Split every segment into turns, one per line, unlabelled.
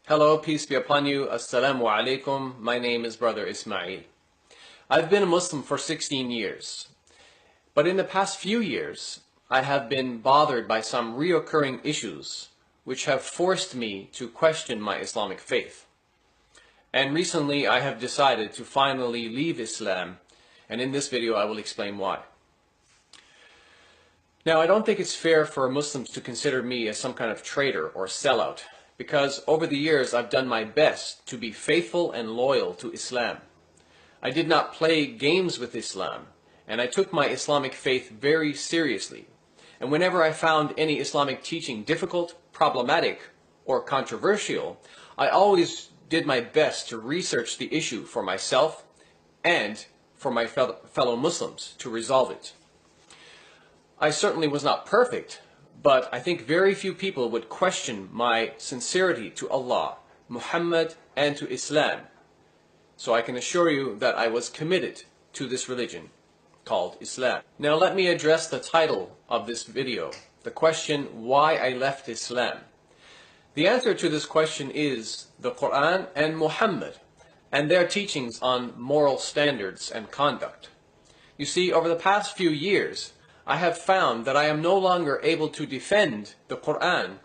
Hello, peace be upon you. Assalamu alaikum. My name is Brother Ismail. I've been a Muslim for 16 years. But in the past few years, I have been bothered by some reoccurring issues which have forced me to question my Islamic faith. And recently I have decided to finally leave Islam, and in this video I will explain why. Now, I don't think it's fair for Muslims to consider me as some kind of traitor or sellout, because over the years I've done my best to be faithful and loyal to Islam. I did not play games with Islam, and I took my Islamic faith very seriously. And whenever I found any Islamic teaching difficult, problematic, or controversial, I always did my best to research the issue for myself and for my fellow Muslims to resolve it. I certainly was not perfect, but I think very few people would question my sincerity to Allah, Muhammad, and to Islam. So I can assure you that I was committed to this religion called Islam. Now let me address the title of this video, the question, why I left Islam. The answer to this question is the Quran and Muhammad and their teachings on moral standards and conduct. You see, over the past few years, I have found that I am no longer able to defend the Quran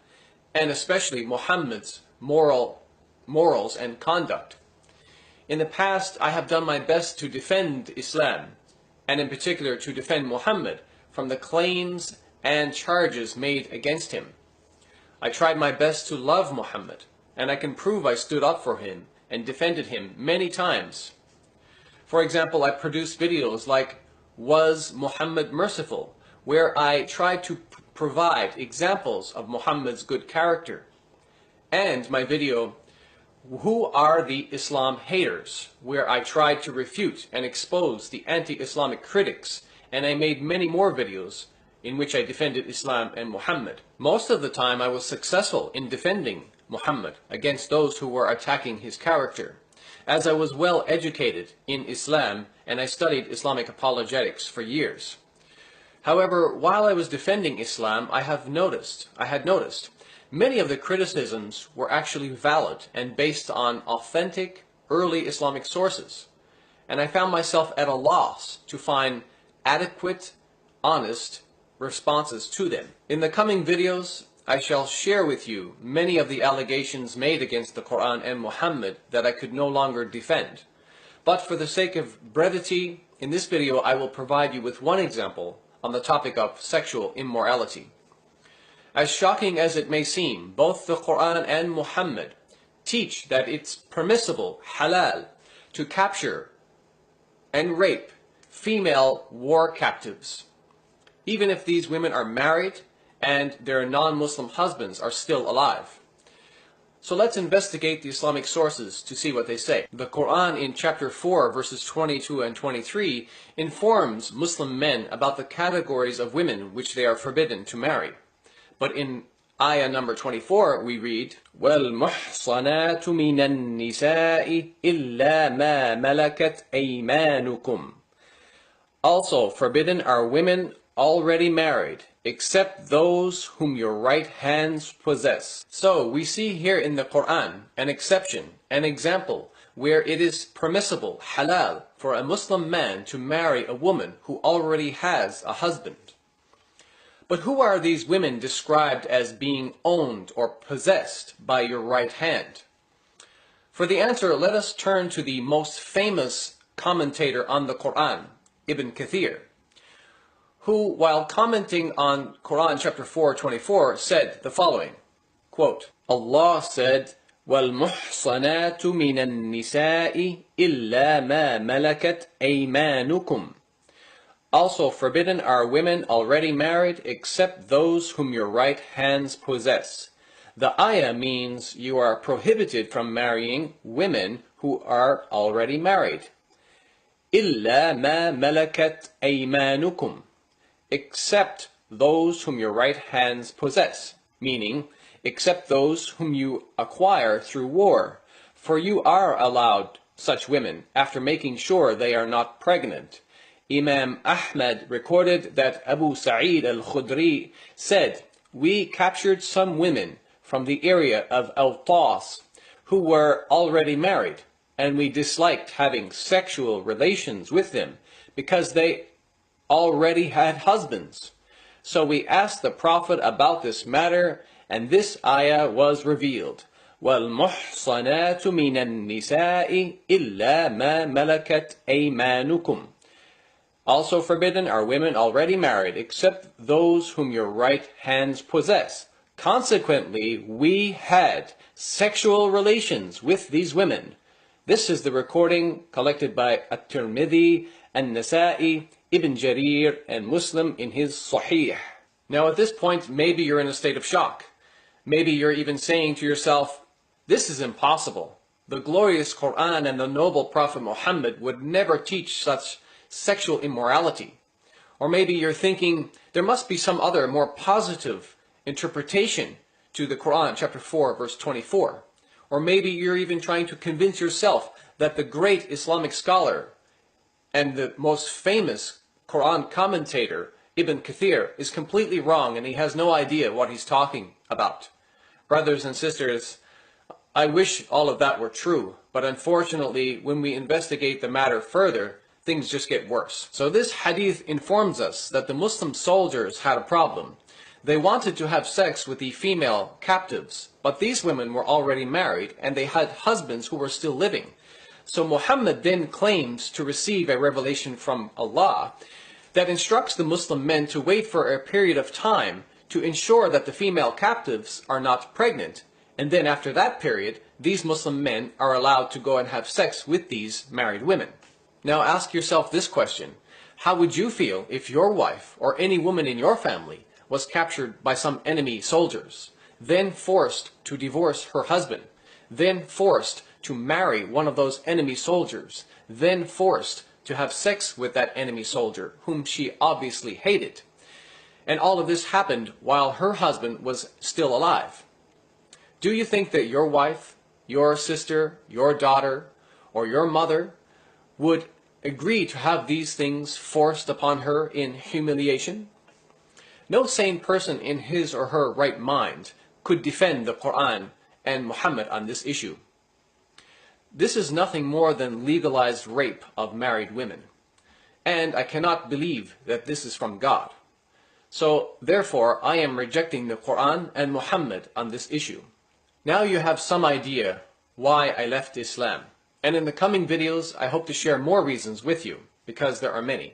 and especially Muhammad's morals and conduct. In the past, I have done my best to defend Islam, and in particular to defend Muhammad from the claims and charges made against him. I tried my best to love Muhammad, and I can prove I stood up for him and defended him many times. For example, I produced videos like Was Muhammad Merciful?, where I tried to provide examples of Muhammad's good character, and my video Who are the Islam Haters?, where I tried to refute and expose the anti-Islamic critics, and I made many more videos in which I defended Islam and Muhammad. Most of the time I was successful in defending Muhammad against those who were attacking his character, as I was well educated in Islam and I studied Islamic apologetics for years. However, while I was defending Islam, I had noticed many of the criticisms were actually valid and based on authentic early Islamic sources, and I found myself at a loss to find adequate, honest responses to them. In the coming videos, I shall share with you many of the allegations made against the Quran and Muhammad that I could no longer defend. But for the sake of brevity, in this video I will provide you with one example on the topic of sexual immorality. As shocking as it may seem, both the Quran and Muhammad teach that it's permissible, halal, to capture and rape female war captives, even if these women are married and their non-Muslim husbands are still alive. So let's investigate the Islamic sources to see what they say. The Quran in chapter 4 verses 22 and 23 informs Muslim men about the categories of women which they are forbidden to marry. But in ayah number 24 we read, وَالْمُحْصَنَاتُ مِنَ النِّسَاءِ إِلَّا مَا مَلَكَتْ أَيْمَانُكُمْ. Also forbidden are women already married, except those whom your right hands possess. So we see here in the Quran an exception, an example where it is permissible, halal, for a Muslim man to marry a woman who already has a husband. But who are these women described as being owned or possessed by your right hand? For the answer, let us turn to the most famous commentator on the Quran, Ibn Kathir, who, while commenting on Quran chapter 4:24, said the following, quote, Allah said, وَالْمُحْصَنَاتُ مِنَ النِّسَاءِ إِلَّا مَا مَلَكَتْ أَيْمَانُكُمْ. Also forbidden are women already married except those whom your right hands possess. The ayah means you are prohibited from marrying women who are already married. إِلَّا مَا مَلَكَتْ أَيْمَانُكُمْ. Except those whom your right hands possess, meaning except those whom you acquire through war, for you are allowed such women after making sure they are not pregnant. Imam Ahmad recorded that Abu Sa'id al-Khudri said, "We captured some women from the area of Al-Tas who were already married, and we disliked having sexual relations with them because they already had husbands. So we asked the Prophet about this matter, and this ayah was revealed. وَالْمُحْصَنَاتُ مِنَ النِّسَاءِ إِلَّا مَا مَلَكَتْ أَيْمَانُكُمْ. Also forbidden are women already married, except those whom your right hands possess. Consequently, we had sexual relations with these women. This is the recording collected by At-Tirmidhi, An-Nasa'i, Ibn Jarir, and Muslim in his Sahih. Now at this point, maybe you're in a state of shock. Maybe you're even saying to yourself, this is impossible. The glorious Quran and the noble Prophet Muhammad would never teach such sexual immorality. Or maybe you're thinking, there must be some other more positive interpretation to the Quran, chapter 4, verse 24. Or maybe you're even trying to convince yourself that the great Islamic scholar and the most famous Quran commentator, Ibn Kathir, is completely wrong and he has no idea what he's talking about. Brothers and sisters, I wish all of that were true, but unfortunately, when we investigate the matter further, things just get worse. So this hadith informs us that the Muslim soldiers had a problem. They wanted to have sex with the female captives, but these women were already married and they had husbands who were still living. So Muhammad then claims to receive a revelation from Allah that instructs the Muslim men to wait for a period of time to ensure that the female captives are not pregnant. And then after that period, these Muslim men are allowed to go and have sex with these married women. Now ask yourself this question. How would you feel if your wife or any woman in your family was captured by some enemy soldiers, then forced to divorce her husband, then forced to marry one of those enemy soldiers, then forced to have sex with that enemy soldier whom she obviously hated? And all of this happened while her husband was still alive. Do you think that your wife, your sister, your daughter, or your mother would agree to have these things forced upon her in humiliation? No sane person in his or her right mind could defend the Quran and Muhammad on this issue. This is nothing more than legalized rape of married women. And I cannot believe that this is from God. So therefore, I am rejecting the Quran and Muhammad on this issue. Now you have some idea why I left Islam. And in the coming videos, I hope to share more reasons with you, because there are many.